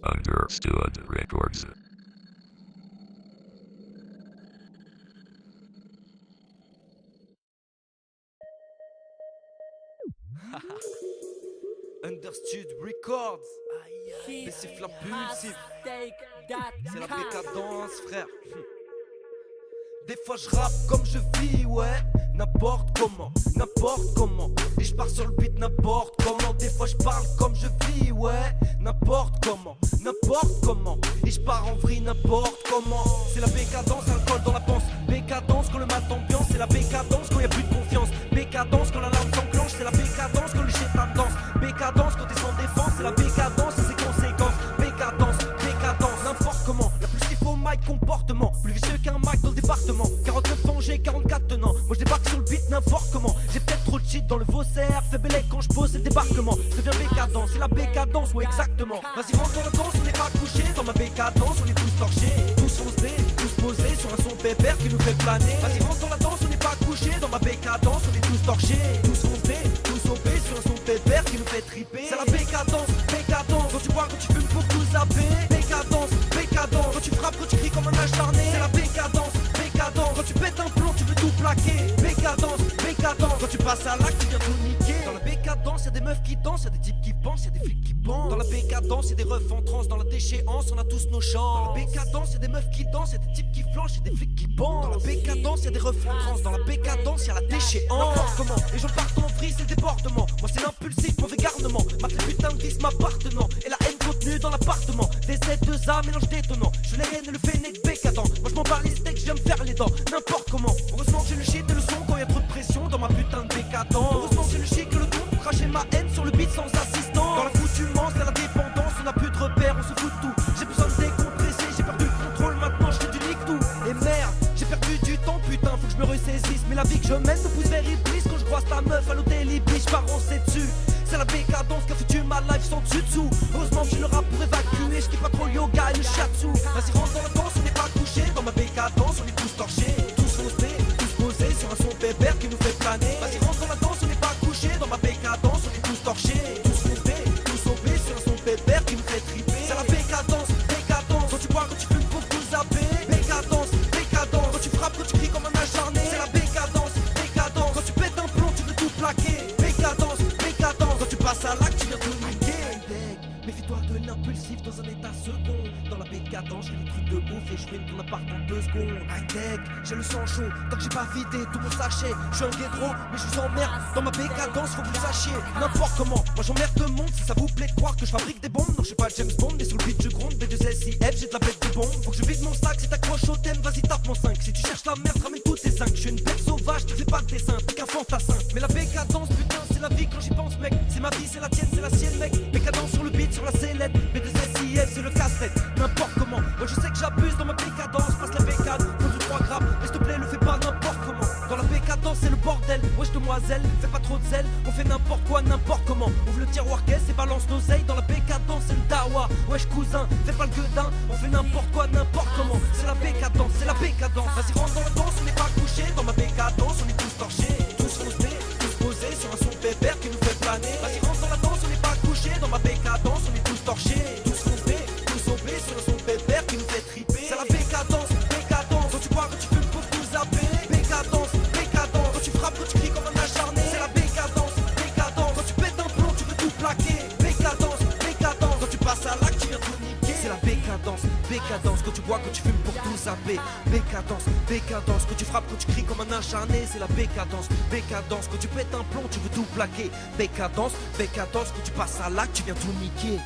Understood Records. Understood Records. Mais c'est impulsif. C'est la décadence, frère. Des fois je rappe comme je vis, ouais. N'importe comment. Et je pars sur le beat n'importe comment. Des fois je parle comme je vis, ouais. N'importe comment. Et je pars en vrille n'importe comment. C'est la bécadence, alcool dans la panse. Bécadence quand le mat ambiance. C'est la bécadence quand y a plus de confiance. Bécadence quand la larme s'enclenche. C'est la bécadence quand le chétan danse. Bécadence quand t'es sans défense. C'est la bécadence et ses conséquences. Bécadence, n'importe comment. La plus qu'il faut mic comportement. Plus vicieux qu'un mic dans le département. 49 ans, j'ai 44 tenants. Moi je débarque sur le beat n'importe comment. J'ai peut-être trop de shit dans le Vaussaire. Fais bélé quand je pose, c'est le débarquement. C'est bien bécadence, c'est la bécadence, ouais exactement. Vas-y rentre dans la danse, on n'est pas couché. Dans ma bécadence, on est tous torchés. Tous foncés, tous posés sur un son pépère qui nous fait planer. Vas-y rentre dans la danse, on n'est pas couché. Dans ma bécadence, on est tous torchés. Tous foncés, tous opés sur un son pépère qui nous fait triper. C'est la bécadence. Quand tu bois, quand tu fumes, faut tout zapper. Bécadence. Quand tu frappes, quand tu cries comme un acharné. C'est la bécadence. Quand tu pètes un plomb, tu veux tout plaquer. Bécadence. Quand tu passes à l'acte, tu viens tout niquer. Dans la bécadence, y'a des meufs qui dansent, y'a des types qui pensent, y'a des flics qui pensent. Dans la bécadence, y'a des refs en transe. Dans la déchéance, on a tous nos chances. Dans la bécadence, y'a des meufs qui dansent, y'a des types qui flanchent, y'a des flics qui pensent. Dans la bécadence, y'a des refs en transe. Dans la bécadence, y'a la déchéance. N'importe comment, les gens partent en vrille, c'est le débordement. Moi c'est l'impulsif, mauvais garnement. Mate les putains de vices m'appartenant. Et la haine contenue dans l'appartement. Des Z2A, mélange détonnant. Je les haine et le fennec bécadent. Moi je m'en bats les steaks, je viens me faire les dents. N'importe comment, heureusement que j'ai le shit et le son quand y'a trop de pression dans ma putain de bécadence. Heureusement que j'ai le chic et le ton pour cracher ma haine sur le beat sans assistant. Dans la coutumance, y'a la dépendance, on a plus de repères, on se fout de tout. J'ai besoin de décompresser, j'ai perdu le contrôle, maintenant je fais du nique tout. Et merde, j'ai perdu du temps, putain, faut que je me ressaisisse. Mais la vie que je mène me pousse vers Iblis. Quand je croise ta meuf à l'hôtel Iblis, je pars en dessus. C'est la bécadence qui a foutu ma life sans dessus-dessous. Heureusement que j'ai le rap pour évacuer, je kiffe pas trop le yoga et le shiatsu. Vas-y rentre dans la danse, on n'est pas couché. Dans ma bécadence, on est tous torchés. Tous foncés, tous posés sur un son pépère qui nous fait planer. Vas-y rentre dans la danse, on n'est pas couché. Dans ma bécadence, on est tous torchés. Tous foncés, tous opés sur un son pépère qui nous fait triper. C'est la bécadence. Quand tu bois, quand tu fumes, pour tout zapper. Bécadence. Quand tu frappes, quand tu cries comme un acharné. C'est la bécadence. Quand tu pètes un plomb, tu veux tout plaquer. Bécadence. Quand tu passes à l'acte, tu viens tout niquer. Méfie-toi de l'impulsif dans un état second. Dans la bécadence, je fais des trucs de ouf et je ruine ton appart en 2 secondes. High-tech, j'ai le sang chaud, tant que j'ai pas vidé tout mon sachet. Je suis un guédro, mais je vous emmerde. Dans ma bécadence, faut que vous sachiez. N'importe comment, moi j'emmerde le monde. Si ça vous plaît de croire que je fabrique des bombes. Non, je suis pas James Bond, mais sur le beat je gronde. B2SIF, j'ai de la bête de bombe. Faut que je vide mon sac, si t'accroches au thème, vas-y tape mon 5. Si tu cherches la merde, ramène tous tes 5. Je suis une bête sauvage qui fait pas de dessin, t'es qu'un fantassin. Mais la bécadence, putain, c'est la vie quand j'y pense, mec. C'est ma vie, c'est la tienne, c'est la sienne, mec. Bécadence sur le beat, sur la sellette. B2SIF, c'est le casse-tête. N'importe comment, moi je sais que j'abuse dans ma bécadence. Passe la bécade, pose le 3 grammes. Mais s'il te plaît, le fais pas n'importe comment. Dans la bécadence, c'est le bordel. Wesh demoiselle, fais pas trop de zèle. On fait n'importe quoi, n'importe comment. Ouvre le tiroir caisse et balance nos ailes. Dans la bécadence, c'est le dawa. Wesh cousin, fais pas le gueudin. On fait n'importe quoi, n'importe comment. C'est la bécadence. Vas-y rentre dans la danse, on n'est pas couché. Dans ma bécadence, on est tous torchés. Tous foncés, tous posés sur un son pépère qui nous fait planer. Vas-y rentre dans la danse, on n'est pas couché. Dans ma bécadence, on est tous torchés. Tous foncés, tous opés sur un son pépère qui nous fait triper. C'est la bécadence. Quand tu bois, quand tu fumes, pour tout zapper. Bécadence. Quand tu frappes, quand tu cries comme un acharné. C'est la bécadence. Quand tu pètes un plomb, tu veux tout plaquer. Bécadence. Quand tu passes à l'acte, tu viens tout niquer. C'est la bécadence. Quand tu bois, quand tu fumes, pour tout zapper. Bécadence. Quand tu frappes, quand tu cries comme un acharné. C'est la bécadence. Quand tu pètes un plomb, tu veux tout plaquer. Bécadence. Quand tu passes à l'acte, tu viens tout niquer.